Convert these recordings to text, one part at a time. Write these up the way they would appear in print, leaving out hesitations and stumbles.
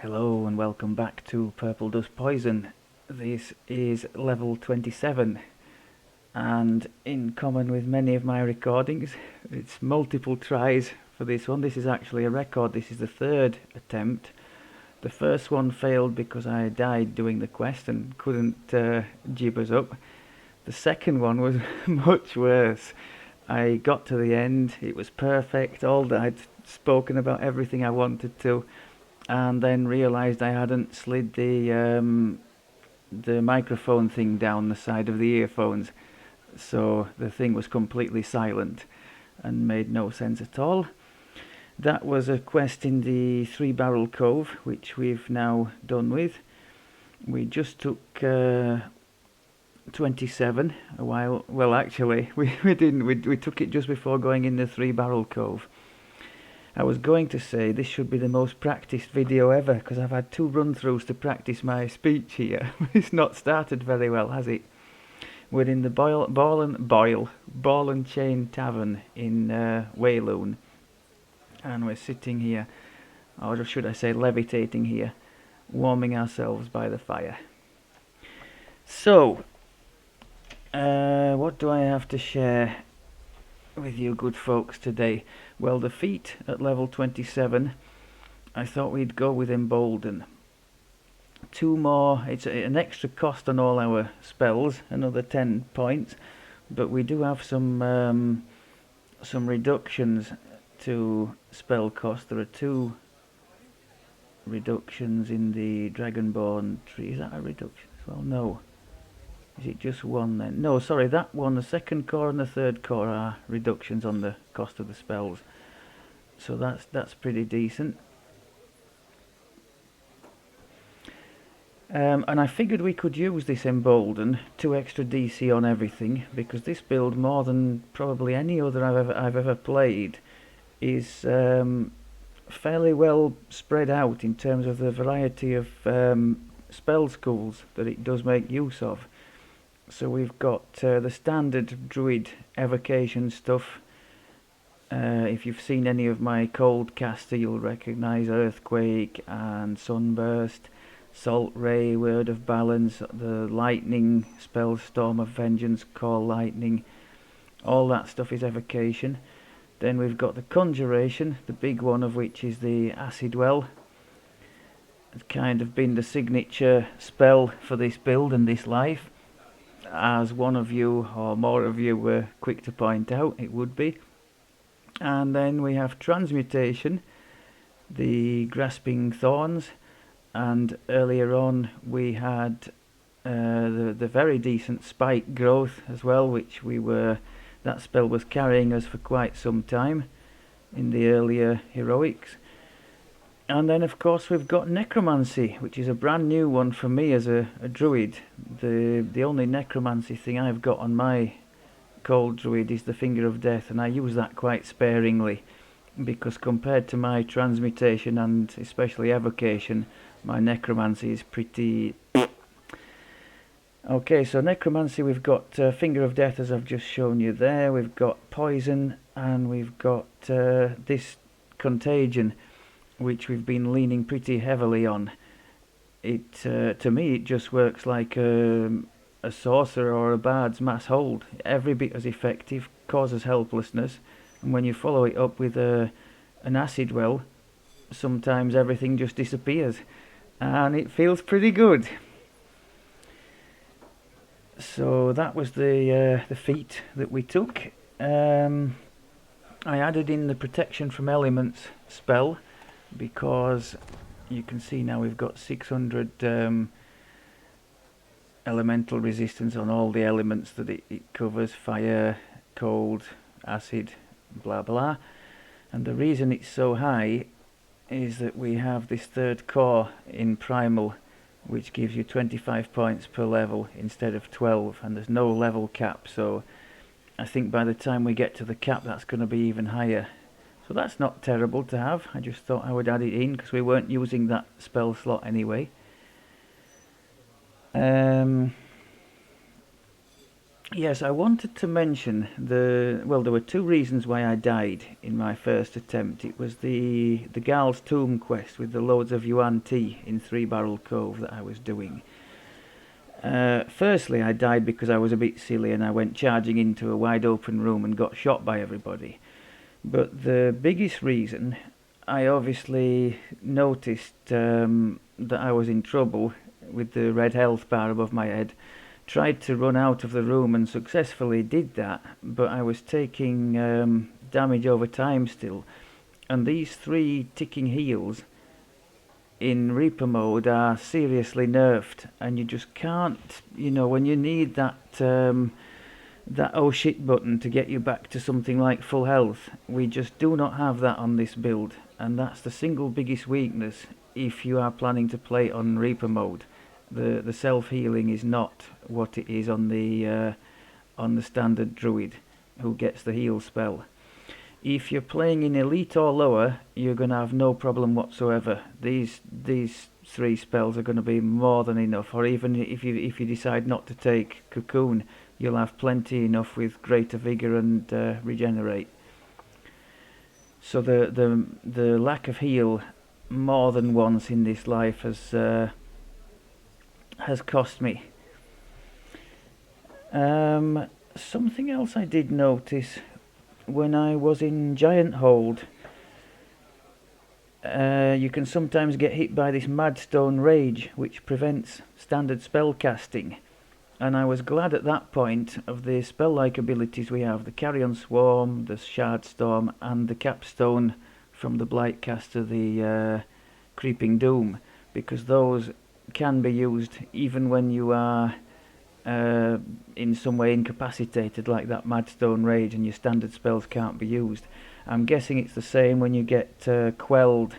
Hello and welcome back to Purple Dust Poison. This is level 27, and in common with many of my recordings, it's multiple tries for this one. This is actually a record. This is the third attempt. The first one failed because I died doing the quest and couldn't gibbers up. The second one was much worse. I got to the end, it was perfect, I'd spoken about everything I wanted to, and then realised I hadn't slid the microphone thing down the side of the earphones, so the thing was completely silent and made no sense at all. That was a quest in the Three Barrel Cove, which we've now done with. We just took 27 a while. Well, actually, we didn't. We took it just before going in the Three Barrel Cove. I was going to say this should be the most practiced video ever, because I've had 2 run-throughs to practice my speech here. It's not started very well, has it? We're in the Ball and Chain Tavern in Whaloon, and we're sitting here, or should I say levitating here, warming ourselves by the fire. So, what do I have to share with you good folks today? Well, the feat at level 27, I thought we'd go with Embolden. 2 more, it's an extra cost on all our spells, another 10 points, but we do have some reductions to spell cost. There are 2 reductions in the Dragonborn tree. Is that a reduction as well? No. Is it just 1 then? No, sorry, that one, the second core and the third core are reductions on the cost of the spells. So that's pretty decent. And I figured we could use this Embolden, 2 extra DC on everything, because this build, more than probably any other I've ever played, is fairly well spread out in terms of the variety of spell schools that it does make use of. So we've got the standard Druid evocation stuff. If you've seen any of my cold caster, you'll recognise Earthquake and Sunburst, Salt Ray, Word of Balance, the Lightning spell, Storm of Vengeance, Call Lightning. All that stuff is evocation. Then we've got the Conjuration, the big one of which is the Acid Well. It's kind of been the signature spell for this build and this life, as one of you or more of you were quick to point out it would be. And then we have Transmutation, the Grasping Thorns, and earlier on we had the very decent Spike Growth as well, which that spell was carrying us for quite some time in the earlier heroics. And then of course we've got Necromancy, which is a brand new one for me as a druid. The only Necromancy thing I've got on my cold druid is the Finger of Death, and I use that quite sparingly, because compared to my Transmutation and especially Evocation, my Necromancy is pretty... Okay, so Necromancy, we've got Finger of Death as I've just shown you there, we've got Poison, and we've got this Contagion, which we've been leaning pretty heavily on. To me it just works like a sorcerer or a bard's mass hold. Every bit as effective, causes helplessness, and when you follow it up with an acid well, sometimes everything just disappears, and it feels pretty good. So that was the feat that we took. I added in the Protection from Elements spell, because you can see now we've got 600 elemental resistance on all the elements that it covers: fire, cold, acid, blah blah. And the reason it's so high is that we have this third core in Primal, which gives you 25 points per level instead of 12, and there's no level cap, so I think by the time we get to the cap that's going to be even higher. So that's not terrible to have. I just thought I would add it in because we weren't using that spell slot anyway. Yes, I wanted to mention well, there were two reasons why I died in my first attempt. It was the Gal's Tomb quest with the loads of Yuan Tea in Three Barrel Cove that I was doing. Firstly, I died because I was a bit silly and I went charging into a wide open room and got shot by everybody. But the biggest reason, I obviously noticed that I was in trouble with the red health bar above my head. Tried to run out of the room and successfully did that, but I was taking damage over time still. And these three ticking heals in Reaper mode are seriously nerfed, and you just can't, when you need that oh shit button to get you back to something like full health, we just do not have that on this build, and that's the single biggest weakness if you are planning to play on Reaper mode. The self-healing is not what it is on the standard Druid, who gets the heal spell. If you're playing in Elite or lower, you're going to have no problem whatsoever. These three spells are going to be more than enough, or even if you decide not to take Cocoon, you'll have plenty enough with Greater Vigour and Regenerate. So the lack of heal more than once in this life has cost me. Something else I did notice when I was in Giant Hold, you can sometimes get hit by this Madstone Rage, which prevents standard spell casting. And I was glad at that point of the spell-like abilities we have, the Carrion Swarm, the Shard Storm, and the Capstone from the Blight caster, the Creeping Doom, because those can be used even when you are in some way incapacitated, like that Madstone Rage, and your standard spells can't be used. I'm guessing it's the same when you get Quelled.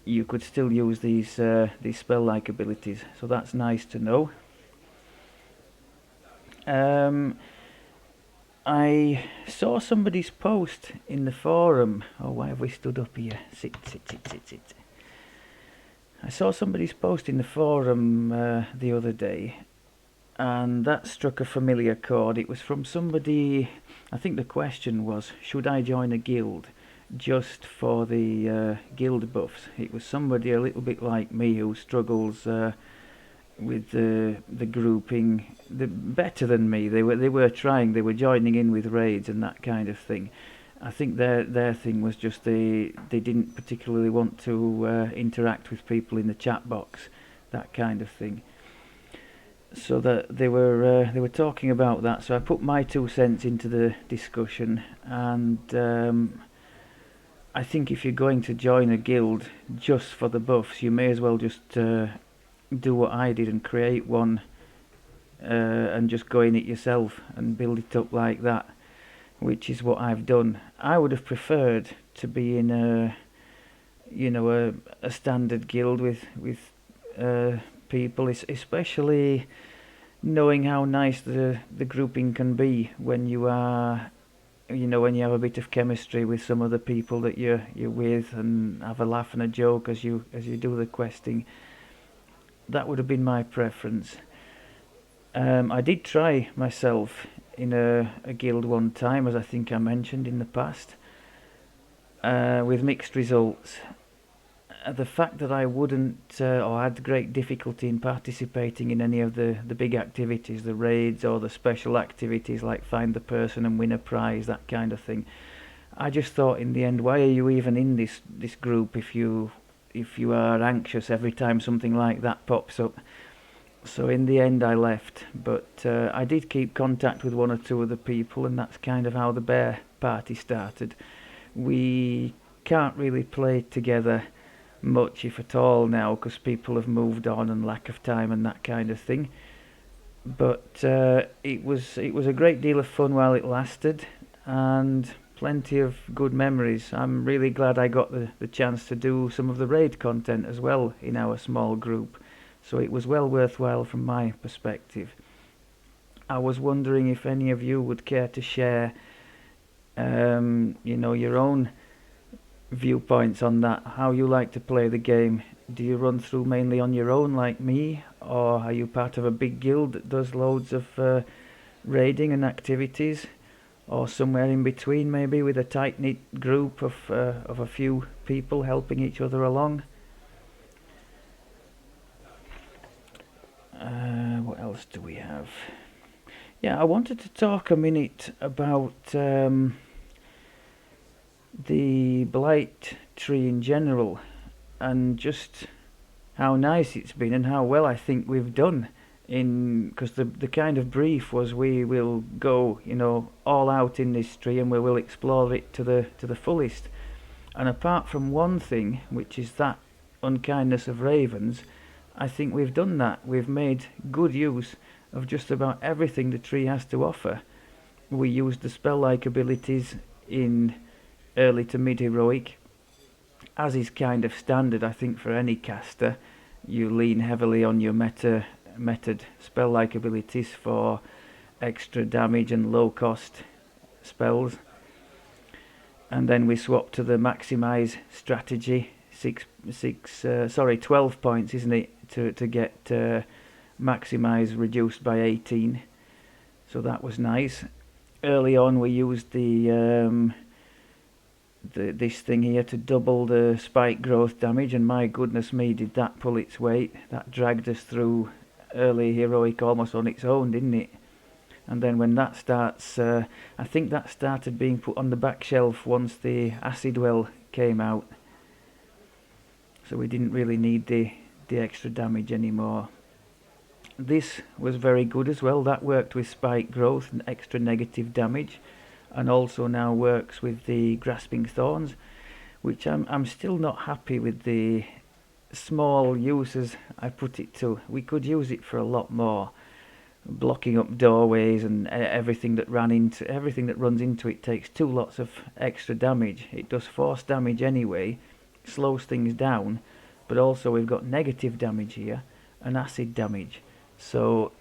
You could still use these spell-like abilities, so that's nice to know. I saw somebody's post in the forum. Oh, why have we stood up here? Sit. I saw somebody's post in the forum the other day, and that struck a familiar chord. It was from somebody, I think the question was, should I join a guild just for the guild buffs? It was somebody a little bit like me who struggles with the grouping, better than me. They were trying, they were joining in with raids and that kind of thing. I think their thing was just they didn't particularly want to interact with people in the chat box, that kind of thing. So that they were talking about that. So I put my 2 cents into the discussion, and I think if you're going to join a guild just for the buffs, you may as well just do what I did and create one and just go in it yourself and build it up like that, which is what I've done. I would have preferred to be in a standard guild with people, especially knowing how nice the grouping can be when you are, when you have a bit of chemistry with some of the people that you're with, and have a laugh and a joke as you do the questing. That would have been my preference. I did try myself in a guild one time, as I think I mentioned in the past, with mixed results. The fact that I wouldn't or had great difficulty in participating in any of the big activities, the raids or the special activities like find the person and win a prize, that kind of thing, I just thought in the end, why are you even in this group if you are anxious every time something like that pops up? So in the end I left, but I did keep contact with one or two other people, and that's kind of how the bear party started. We can't really play together much, if at all, now, because people have moved on and lack of time and that kind of thing. But it was a great deal of fun while it lasted, and plenty of good memories. I'm really glad I got the chance to do some of the raid content as well in our small group, so it was well worthwhile from my perspective. I was wondering if any of you would care to share your own viewpoints on that, how you like to play the game. Do you run through mainly on your own like me, or are you part of a big guild that does loads of raiding and activities, or somewhere in between, maybe with a tight-knit group of a few people helping each other along. What else do we have? Yeah, I wanted to talk a minute about the Blight tree in general, and just how nice it's been and how well I think we've done. Because the kind of brief was we will go, all out in this tree, and we will explore it to the fullest. And apart from one thing, which is that unkindness of ravens, I think we've done that. We've made good use of just about everything the tree has to offer. We used the spell-like abilities in early to mid-heroic, as is kind of standard, I think, for any caster. You lean heavily on your method spell-like abilities for extra damage and low-cost spells. And then we swap to the maximize strategy. 12 points, isn't it, to get maximize reduced by 18. So that was nice. Early on, we used this thing here to double the spike growth damage, and my goodness me, did that pull its weight. That dragged us through early heroic almost on its own, didn't it? And then when that starts, I think that started being put on the back shelf once the acid well came out, so we didn't really need the extra damage anymore. This was very good as well. That worked with spike growth and extra negative damage, and also now works with the grasping thorns, which I'm still not happy with the small uses I put it to. We could use it for a lot more, blocking up doorways, and everything that runs into it takes 2 lots of extra damage. It does force damage anyway, slows things down, but also we've got negative damage here and acid damage, so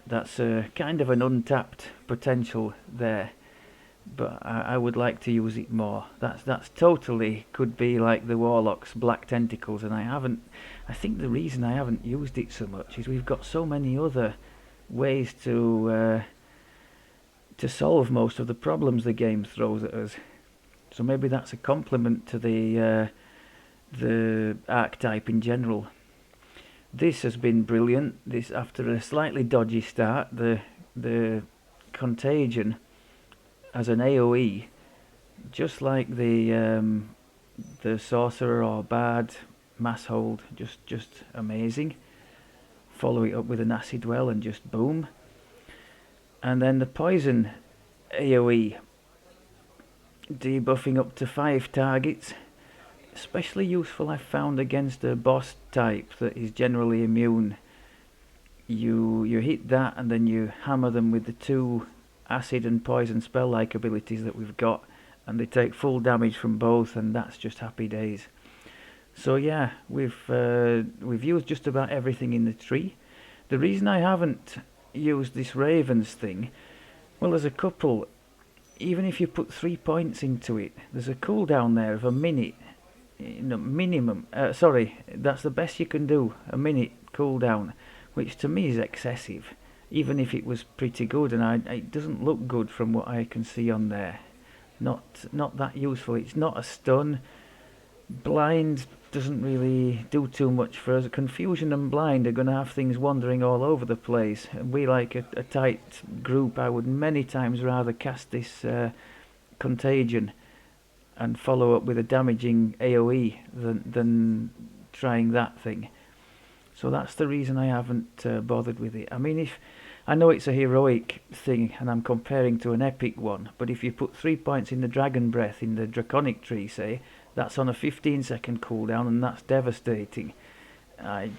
that's kind of an untapped potential there. But I would like to use it more. That's totally could be like the Warlock's Black Tentacles, and I think the reason I haven't used it so much is we've got so many other ways to solve most of the problems the game throws at us. So maybe that's a compliment to the archetype in general. This has been brilliant. This, after a slightly dodgy start, the contagion as an AoE, just like the sorcerer or bard mass hold, just amazing. Follow it up with an acid well and just boom. And then the poison AoE, debuffing up to 5 targets, especially useful I've found against a boss type that is generally immune. You hit that and then you hammer them with the 2 acid and poison spell-like abilities that we've got, and they take full damage from both, and that's just happy days. So yeah, we've used just about everything in the tree. The reason I haven't used this ravens thing, well, there's a couple. Even if you put 3 points into it, there's a cooldown there of a minute, minimum. Sorry, that's the best you can do, a minute cooldown, which to me is excessive. Even if it was pretty good, and it doesn't look good from what I can see on there. Not that useful. It's not a stun. Blind doesn't really do too much for us. Confusion and blind are going to have things wandering all over the place. And we, like a tight group, I would many times rather cast this contagion and follow up with a damaging AoE than trying that thing. So that's the reason I haven't bothered with it. I mean, I know it's a heroic thing and I'm comparing to an epic one, but if you put 3 points in the Dragon Breath in the Draconic tree, say, that's on a 15-second cooldown, and that's devastating. I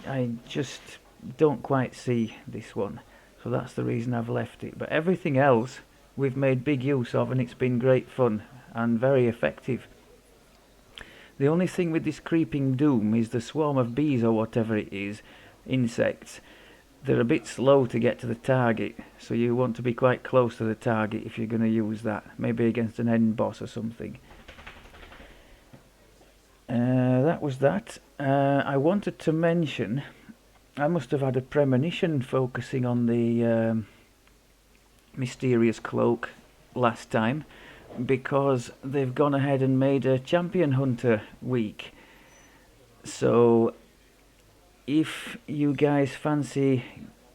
just don't quite see this one, so that's the reason I've left it. But everything else we've made big use of, and it's been great fun and very effective. The only thing with this creeping doom is the swarm of bees or whatever it is, insects. They're a bit slow to get to the target, so you want to be quite close to the target if you're going to use that, maybe against an end boss or something. That was that. I wanted to mention, I must have had a premonition focusing on the mysterious cloak last time, because they've gone ahead and made a champion hunter week. So if you guys fancy,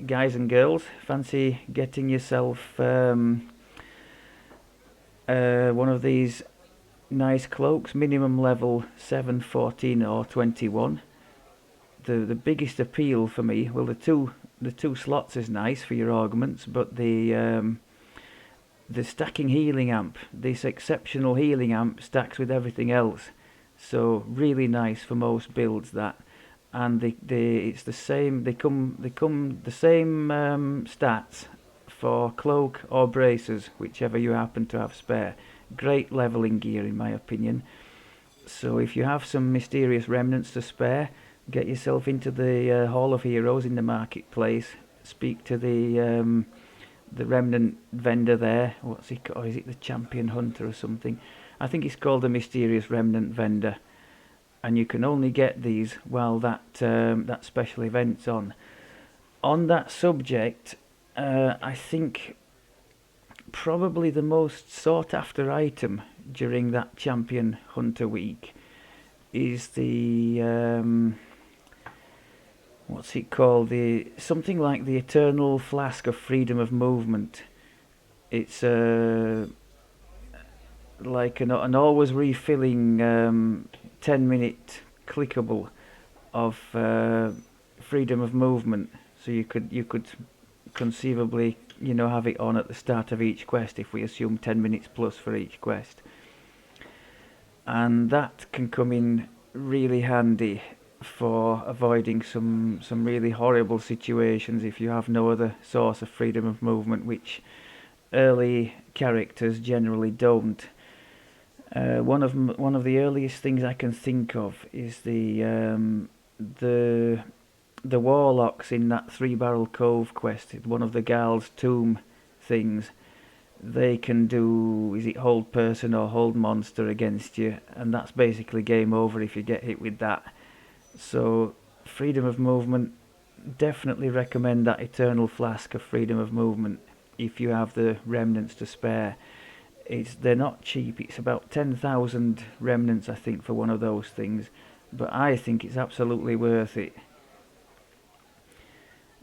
guys and girls, fancy getting yourself one of these nice cloaks, minimum level 7, 14 or 21. The biggest appeal for me, well, the two slots is nice for your augments, but the stacking healing amp, this exceptional healing amp stacks with everything else, so really nice for most builds that. And it's the same. They come the same stats for cloak or braces, whichever you happen to have spare. Great leveling gear in my opinion. So if you have some mysterious remnants to spare, get yourself into the Hall of Heroes in the marketplace. Speak to the remnant vendor there. What's he called? Is it the champion hunter or something? I think it's called the mysterious remnant vendor. And you can only get these while that special event's on. On that subject, I think probably the most sought after item during that champion hunter week is the what's it called? The something like the eternal flask of freedom of movement. It's like an always refilling 10-minute clickable of freedom of movement. So you could conceivably, have it on at the start of each quest if we assume 10 minutes plus for each quest. And that can come in really handy for avoiding some really horrible situations if you have no other source of freedom of movement, which early characters generally don't. One of the earliest things I can think of is the warlocks in that Three Barrel Cove quest, one of the Gal's tomb things. They can do, is it hold person or hold monster against you, and that's basically game over if you get hit with that. So freedom of movement, definitely recommend that eternal flask of freedom of movement if you have the remnants to spare. They're not cheap. It's about 10,000 remnants, I think, for one of those things, but I think it's absolutely worth it.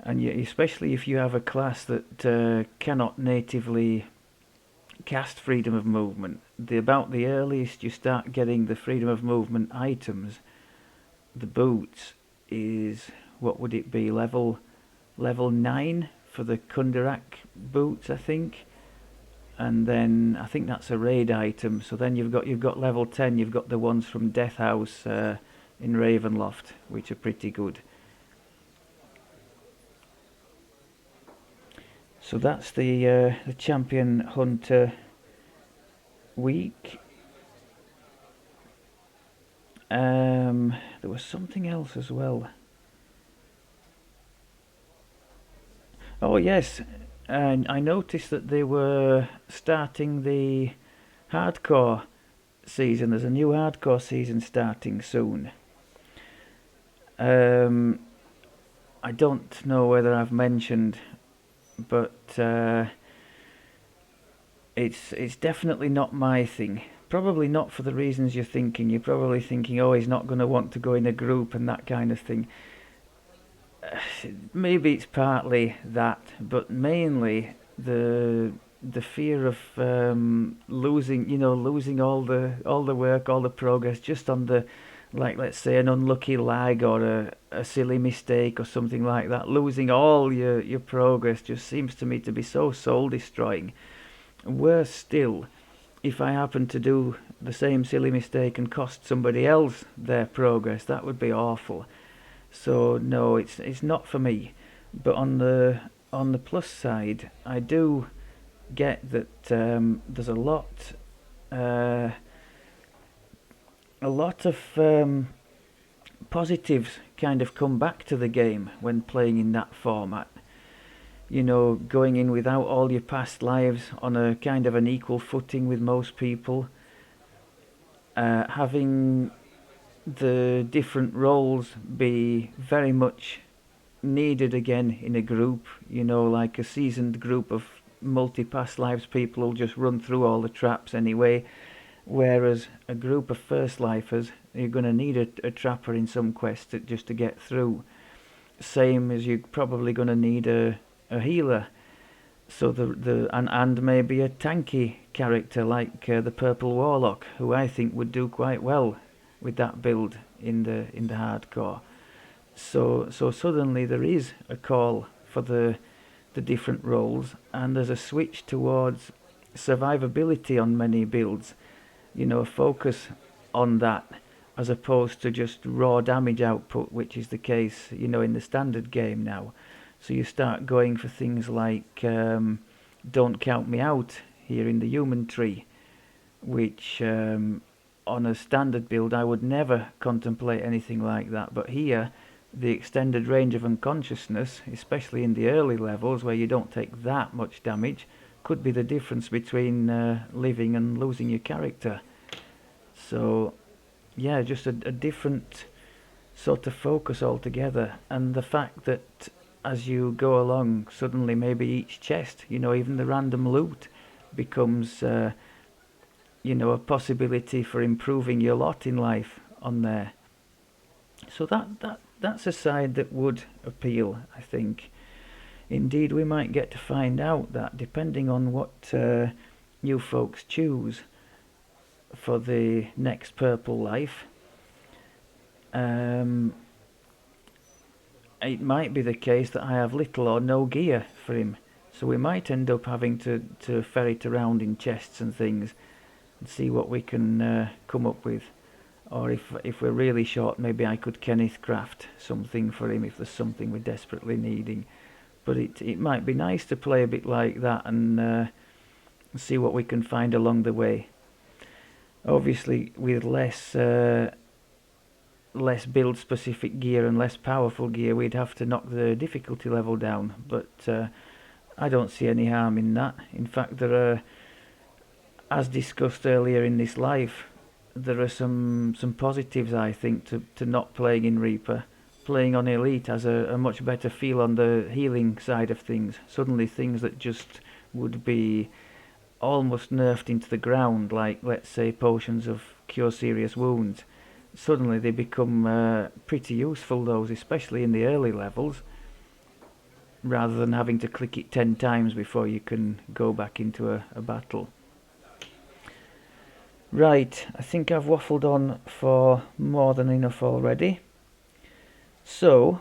And especially if you have a class that cannot natively cast freedom of movement. About the earliest you start getting the freedom of movement items, the boots, is, what would it be, level 9 for the Kundarak boots, I think. And then I think that's a raid item. So then you've got level 10. You've got the ones from Death House in Ravenloft, which are pretty good. So that's the champion hunter week. There was something else as well. Oh yes. And I noticed that they were starting the hardcore season. There's a new hardcore season starting soon. I don't know whether I've mentioned, but it's definitely not my thing. Probably not for the reasons you're thinking. You're probably thinking, oh, he's not going to want to go in a group and that kind of thing. Maybe it's partly that, but mainly the fear of losing all the work, all the progress, just on the, like, let's say an unlucky lag or a silly mistake or something like that. Losing all your progress just seems to me to be so soul destroying. Worse still, if I happen to do the same silly mistake and cost somebody else their progress, that would be awful. So no, it's not for me. But on the plus side, I do get that there's a lot of positives kind of come back to the game when playing in that format. Going in without all your past lives on a kind of an equal footing with most people, having the different roles be very much needed again in a group, like a seasoned group of multi-pass lives people will just run through all the traps anyway, whereas a group of first lifers, you're going to need a trapper in some quests just to get through. Same as you're probably going to need a healer, so and maybe a tanky character like the Purple Warlock, who I think would do quite well with that build in the hardcore. So suddenly there is a call for the different roles, and there's a switch towards survivability on many builds. You know, focus on that as opposed to just raw damage output, which is the case, you know, in the standard game now. So you start going for things like Don't Count Me Out here in the human tree, which on a standard build I would never contemplate anything like that, but here the extended range of unconsciousness, especially in the early levels where you don't take that much damage, could be the difference between living and losing your character. So yeah, just a different sort of focus altogether, and the fact that as you go along, suddenly maybe each chest, you know, even the random loot becomes you know, a possibility for improving your lot in life on there. So that's a side that would appeal, I think. Indeed, we might get to find out that, depending on what you folks choose for the next Purple Life. It might be the case that I have little or no gear for him, so we might end up having to ferret around in chests and things and see what we can come up with. Or if we're really short, maybe I could Kenneth craft something for him if there's something we're desperately needing. But it might be nice to play a bit like that and see what we can find along the way. Obviously, with less build specific gear and less powerful gear, we'd have to knock the difficulty level down, but I don't see any harm in that. In fact, there are, as discussed earlier in this live, there are some positives, I think, to not playing in Reaper. Playing on Elite has a much better feel on the healing side of things. Suddenly things that just would be almost nerfed into the ground, like, let's say, potions of cure serious wounds, suddenly they become pretty useful, those, especially in the early levels, rather than having to click it 10 times before you can go back into a battle. Right, I think I've waffled on for more than enough already. So,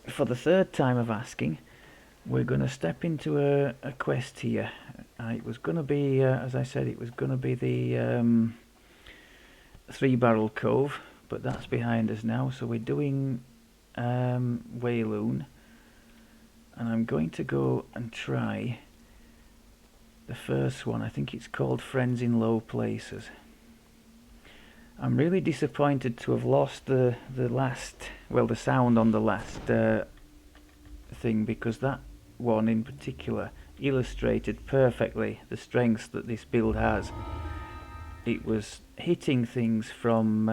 for the third time of asking, we're going to step into a quest here. It was going to be, as I said, it was going to be the Three Barrel Cove, but that's behind us now. So we're doing Whaloon, and I'm going to go and try the first one. I think it's called Friends in Low Places. I'm really disappointed to have lost the sound on the last thing, because that one in particular illustrated perfectly the strengths that this build has. It was hitting things from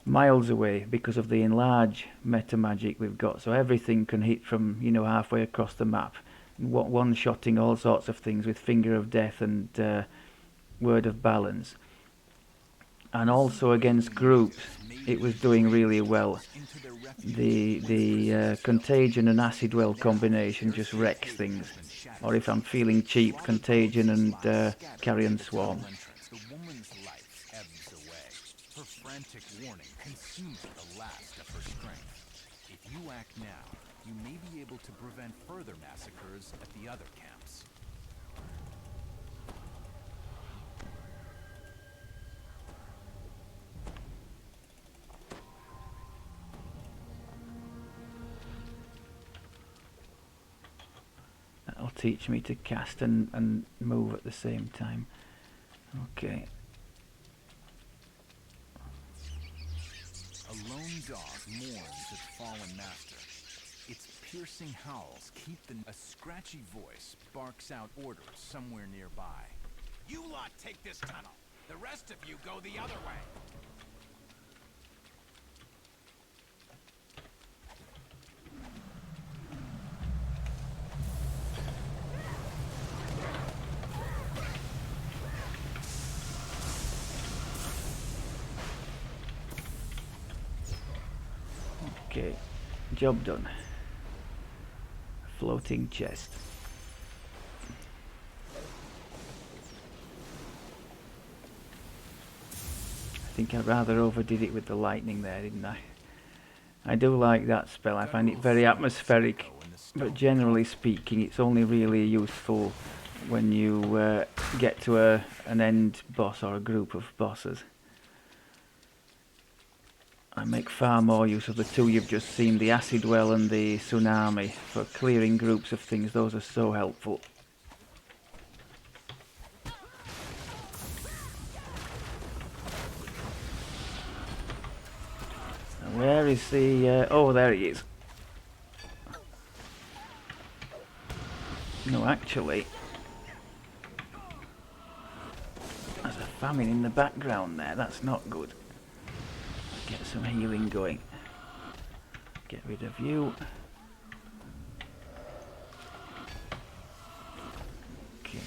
miles away because of the enlarge meta magic we've got, so everything can hit from, you know, halfway across the map, one-shotting all sorts of things with Finger of Death and Word of Balance. And also against groups it was doing really well. The Contagion and Acid Well combination just wrecks things. Or if I'm feeling cheap, Contagion and Carrion Swarm. The woman's life ebbs away. Her frantic warning consumes the last of her strength. If you act now, you may be able to prevent further massacres at the other camps. That'll teach me to cast and move at the same time. Okay. A lone dog mourns its fallen master. Its piercing howls keep a scratchy voice barks out orders somewhere nearby. You lot take this tunnel. The rest of you go the other way. Okay, job done. Floating chest. I think I rather overdid it with the lightning there, didn't I? I do like that spell, I find it very atmospheric, but generally speaking it's only really useful when you get to an end boss or a group of bosses. I make far more use of the two you've just seen, the acid well and the tsunami, for clearing groups of things. Those are so helpful. Where is the... oh, there he is. No, actually, there's a famine in the background there. That's not good. Get some healing going. Get rid of you. Okay.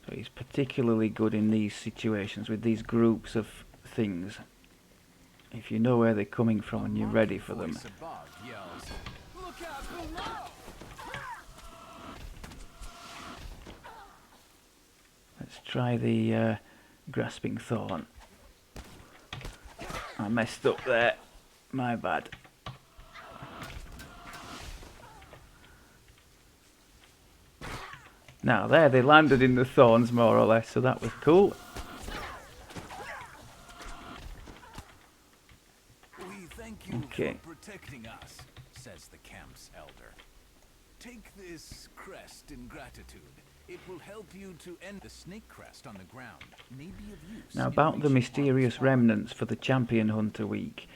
So he's particularly good in these situations with these groups of things. If you know where they're coming from and you're ready for them. Let's try the grasping thorn. I messed up there. My bad. Now there, they landed in the thorns more or less, so that was cool. Okay. For protecting us, says the camp's elder. Take this crest in gratitude. It will help you to end the snake crest on the ground. May be of use. Now about the mysterious remnants for the Champion Hunter week,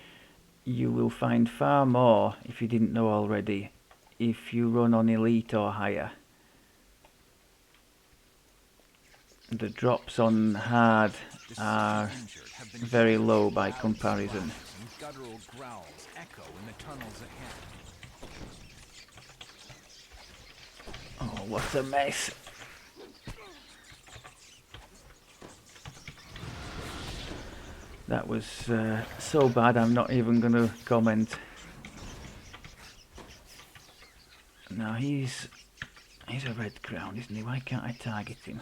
you will find far more, if you didn't know already, if you run on Elite or higher. The drops on hard are very low by comparison. Guttural growls echo in the tunnels ahead. Oh, what a mess. That was so bad I'm not even going to comment. Now he's a red crown, isn't he? Why can't I target him?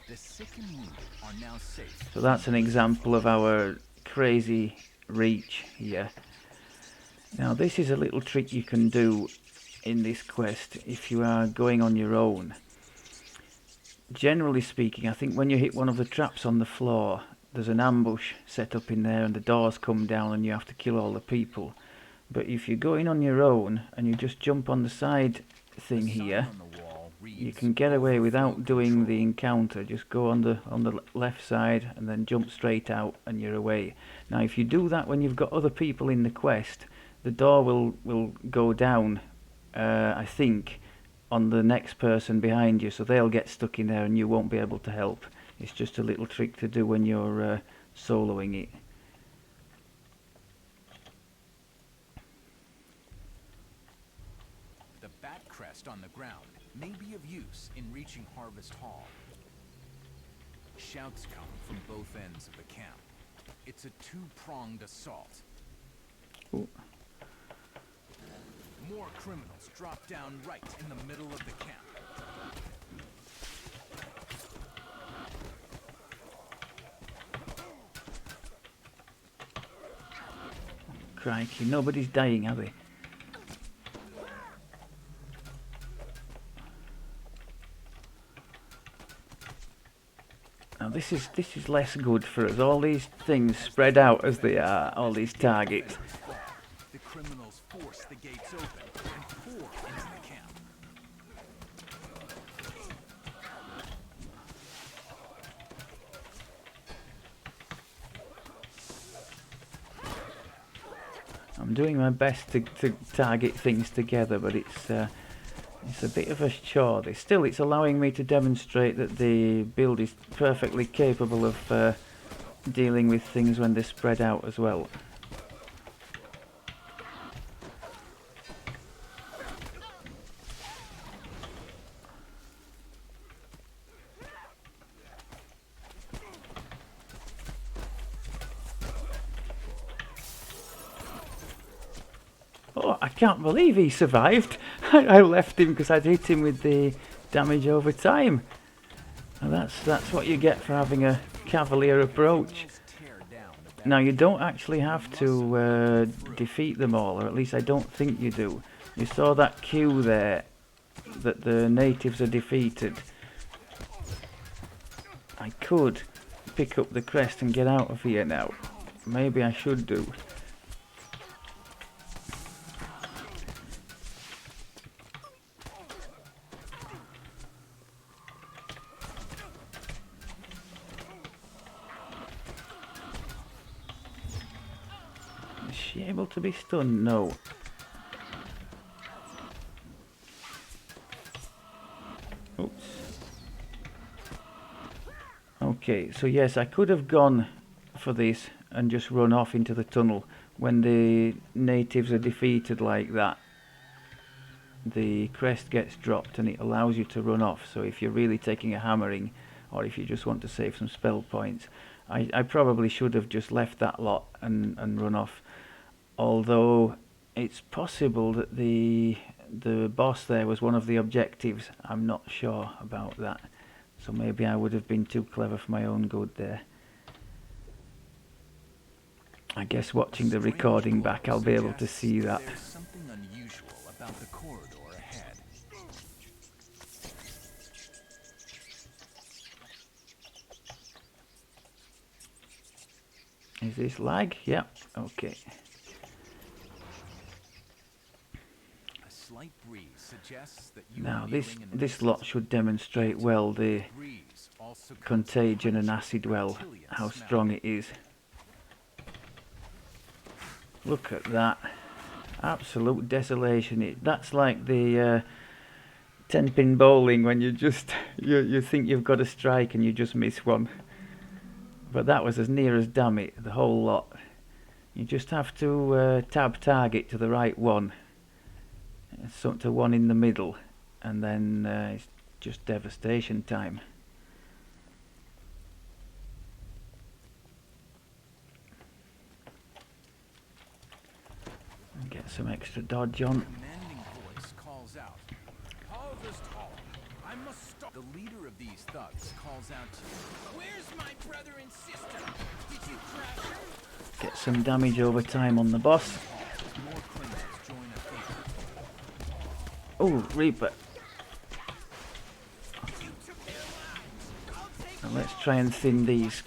The sick and wounded are now safe. So that's an example of our crazy reach here. Now this is a little trick you can do in this quest if you are going on your own. Generally speaking, I think when you hit one of the traps on the floor, there's an ambush set up in there and the doors come down and you have to kill all the people. But if you're going on your own and you just jump on the side thing here, you can get away without doing the encounter. Just go on the left side and then jump straight out and you're away. Now if you do that when you've got other people in the quest, the door will go down, I think, on the next person behind you, so they'll get stuck in there and you won't be able to help. It's just a little trick to do when you're soloing it. The bat crest on the ground may be of use in reaching Harvest Hall. Shouts come from both ends of the camp. It's a two-pronged assault. Ooh. More criminals drop down right in the middle of the camp. Crikey, nobody's dying, are they? Now this is less good for us. All these things spread out as they are, all these targets. The criminals force the gates open and pour into the camp. I'm doing my best to target things together, but it's a bit of a chore. Still, it's allowing me to demonstrate that the build is perfectly capable of dealing with things when they're spread out as well. Oh, I can't believe he survived. I left him because I'd hit him with the damage over time. And that's what you get for having a cavalier approach. Now, you don't actually have to defeat them all, or at least I don't think you do. You saw that queue there, that the natives are defeated. I could pick up the crest and get out of here now. Maybe I should do. Is she able to be stunned? No. Oops. Okay, so yes, I could have gone for this and just run off into the tunnel. When the natives are defeated like that, the crest gets dropped and it allows you to run off. So if you're really taking a hammering, or if you just want to save some spell points, I probably should have just left that lot and run off. Although it's possible that the boss there was one of the objectives. I'm not sure about that. So maybe I would have been too clever for my own good there. I guess watching the recording back, I'll be able to see that. There's something unusual about the corridor ahead. Is this lag? Yeah, okay. A slight breeze suggests that you Now are this nearing an this lot should demonstrate well the breeze also contagion and acid well, how strong it is. Look at that. Absolute desolation. That's like the 10-pin bowling when you just you think you've got a strike and you just miss one. But that was as near as damn it, the whole lot. You just have to tab target to the right one, so to one in the middle, and then it's just devastation time. And get some extra dodge on. commanding voice calls out. Harvest Hall. I must stop. The leader of these thugs calls out to you. Where's my brother and sister? Did you crash her? Get some damage over time on the boss. More criminals join a fate. Oh, Reaper. You took their lives. I'll take Now let's try and thin these.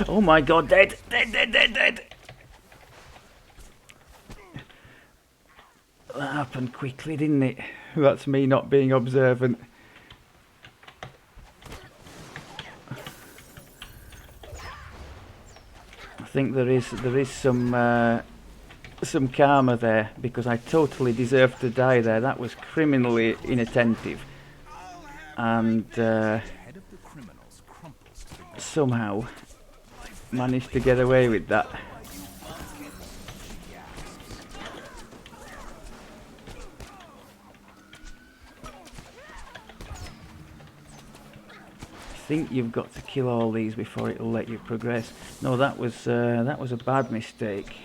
Oh my god, dead! Dead! That happened quickly, didn't it? That's me not being observant. I think there is some karma there, because I totally deserved to die there. That was criminally inattentive, and head of the criminals crumples to the ground. somehow managed to get away with that. I think you've got to kill all these before it'll let you progress. No, that was a bad mistake.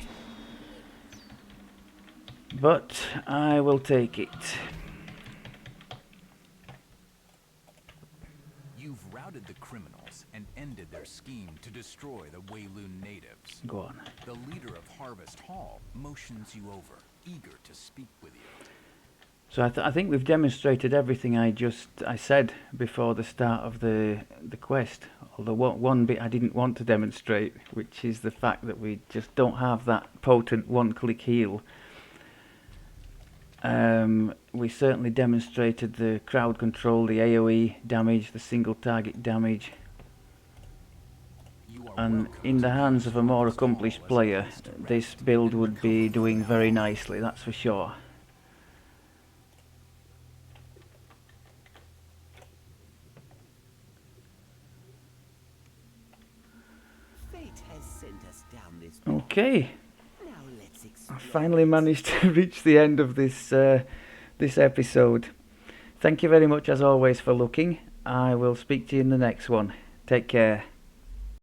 But I will take it. You've routed the criminals and ended their scheme to destroy the Wheloon natives. Go on. The leader of Harvest Hall motions you over, eager to speak with you. So I think we've demonstrated everything I said before the start of the quest. Although one bit I didn't want to demonstrate, which is the fact that we just don't have that potent one-click heal. We certainly demonstrated the crowd control, the AoE damage, the single target damage. And in the hands of a more accomplished player, this build would be doing very nicely, that's for sure. Fate has sent us down this. Okay, Now let's I explore. finally managed to reach the end of this episode. Thank you very much as always for looking. I will speak to you in the next one. Take care.